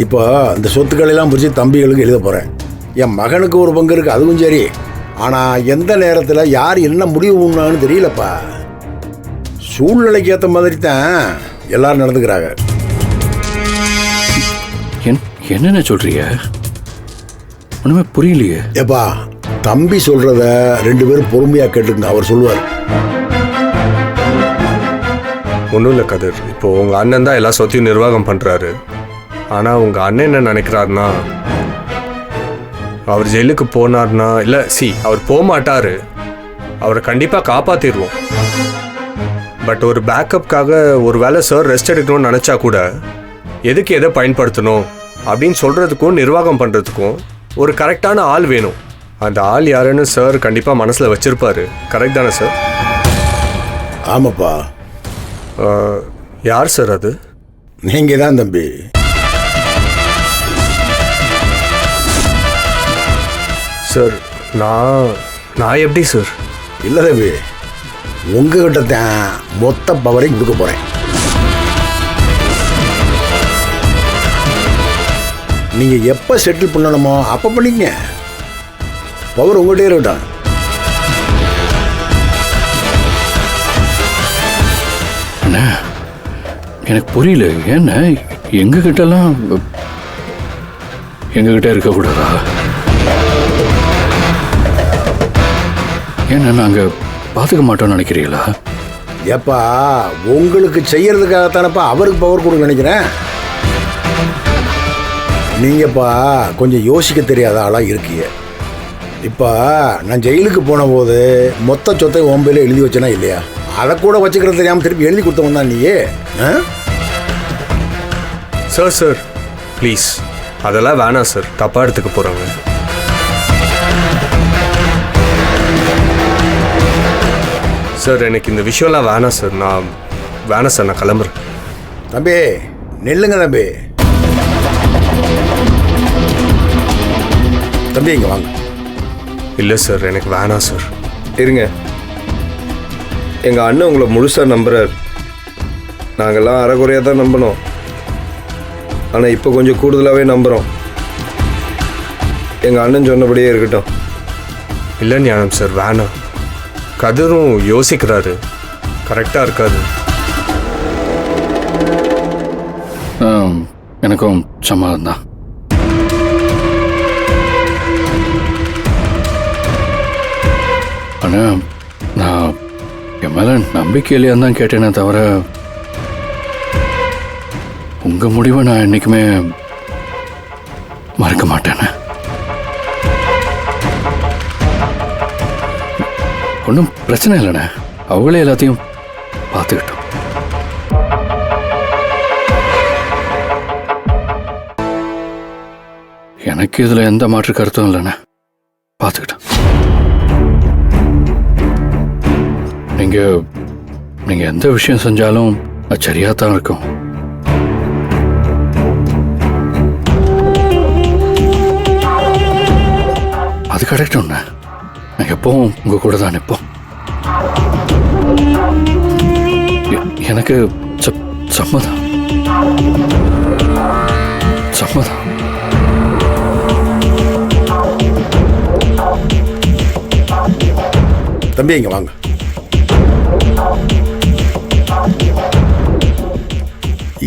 இப்போ இந்த சொத்துக்களெல்லாம் பிடிச்சி தம்பிகளுக்கு எழுத போகிறேன். என் மகனுக்கு ஒரு பங்கு இருக்குது, அதுவும் சரி. ஆனால் எந்த நேரத்தில் யார் என்ன முடிவு பண்ணான்னு தெரியலப்பா. சூழ்நிலைக்கு ஏற்ற மாதிரி தான் எல்லாரும் நடந்துக்கிறாங்க. என்னென்ன சொல்றீங்க? ஒன்றுமே புரியலையே. ஏப்பா, தம்பி சொல்கிறத 2 பேரும் பொறுமையாக கேட்டுங்க, அவர் சொல்லுவார். ஒன்றும் இல்லை கதிர், இப்போ உங்கள் அண்ணன் தான் எல்லா சொத்தையும் நிர்வாகம் பண்ணுறாரு. ஆனால் உங்கள் அண்ணன் என்ன நினைக்கிறாருன்னா, அவர் ஜெயிலுக்கு போனார்னா இல்லை அவர் போக மாட்டார், அவரை கண்டிப்பாக காப்பாற்றிடுவோம். பட் ஒரு பேக்கப்புக்காக ஒரு வேளை சார் ரெஸ்ட் எடுக்கணும்னு நினச்சா கூட எதுக்கு எதை பயன்படுத்தணும் அப்படின்னு சொல்கிறதுக்கும் நிர்வாகம் பண்ணுறதுக்கும் ஒரு கரெக்டான ஆள் வேணும். அந்த ஆள் யாருன்னு சார் கண்டிப்பாக மனசில் வச்சுருப்பாரு. கரெக்ட் தானே சார்? ஆமாப்பா. யார் சார் அது? நீங்கள் தான் தம்பி. சார் நான் எப்படி சார்? இல்லை தம்பி, உங்ககிட்ட தான் மொத்த பவரையும் கொடுக்க போகிறேன். நீங்கள் எப்போ செட்டில் பண்ணணுமோ அப்போ பண்ணிக்கங்க. பவர் உங்கள்கிட்டே இருக்கட்டும். அண்ணா, எனக்கு புரியல. ஏன்னா எங்ககிட்டலாம் எங்ககிட்ட இருக்கக்கூடாதா? ஏன்னா நாங்கள் பார்த்துக்க மாட்டோம்னு நினைக்கிறீங்களா? ஏப்பா, உங்களுக்கு செய்யறதுக்காகத்தானப்பா அவருக்கு பவர் கொடுக்க நினைக்கிறேன். நீங்கப்பா கொஞ்சம் யோசிக்க தெரியாத ஆளாக இருக்கீங்க. இப்போ நான் ஜெயிலுக்கு போன போது மொத்த சொத்தை ஓம்பையில் எழுதி வச்சேனா இல்லையா? அதை கூட வச்சுக்கிறது தெரியாமல் திருப்பி எழுதி கொடுத்தவன் தான் நீயே. சார் ப்ளீஸ், அதெல்லாம் வேணாம் சார், தப்பாக எடுத்துக்க போகிறாங்க. சார் எனக்கு இந்த விஷயம்லாம் வேணாம் சார். நான் கிளம்புறேன். தம்பி நெல்லுங்க தம்பி. தம்பி இங்கே வாங்க. இல்லை சார், எனக்கு வேணாம் சார். இருங்க, எங்கள் அண்ணன் உங்களை முழுசாக நம்புகிறார். நாங்கள்லாம் அரைக்குறையாக தான் நம்பினோம், ஆனால் இப்போ கொஞ்சம் கூடுதலாகவே நம்புகிறோம். எங்கள் அண்ணன் சொன்னபடியே இருக்கட்டும். இல்லை ஞானம் சார், வேணாம். கதிரும் யோசிக்கிறாரு, கரெக்டாக இருக்காது. எனக்கும் சம்மதம் தான். ஆனால் நான் என் மேலே நம்பிக்கையிலேயே தான் கேட்டேனே தவிர உங்கள் முடிவை நான் என்றைக்குமே மறக்க மாட்டேனே. ஒன்றும் பிரச்சனை இல்லைண்ணே, அவங்களே எல்லாத்தையும் பார்த்துக்கிட்டோம். எனக்கு இதில் எந்த மாற்று கருத்தும் இல்லைண்ணே, பார்த்துக்கிட்டோம். நீங்கள் எந்த விஷயம் செஞ்சாலும் அது சரியாக தான் இருக்கும். அது கிடைக்கணும்ண்ணே, நான் எப்பவும் உங்கள் கூட தான் நிற்போம். எனக்கு சம்மதம். தம்பி இங்கே வாங்க.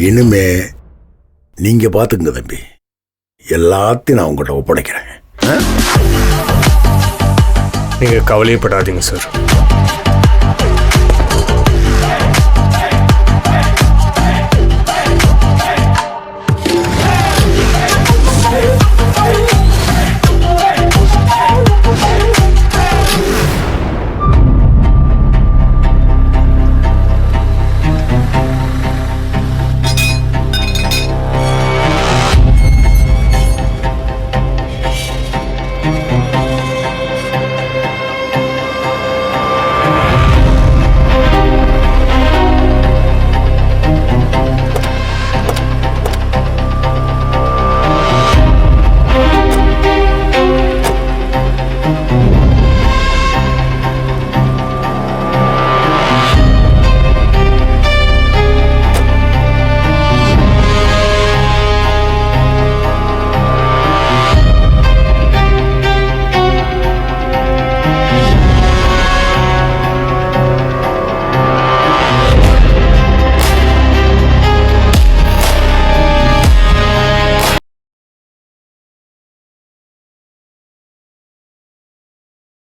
இனிமே நீங்க பாத்துங்க தம்பி, எல்லாத்தையும் நான் உங்கள்கிட்ட ஒப்படைக்கிறேன். நீங்கள் கவலையப்படாதீங்க சார்.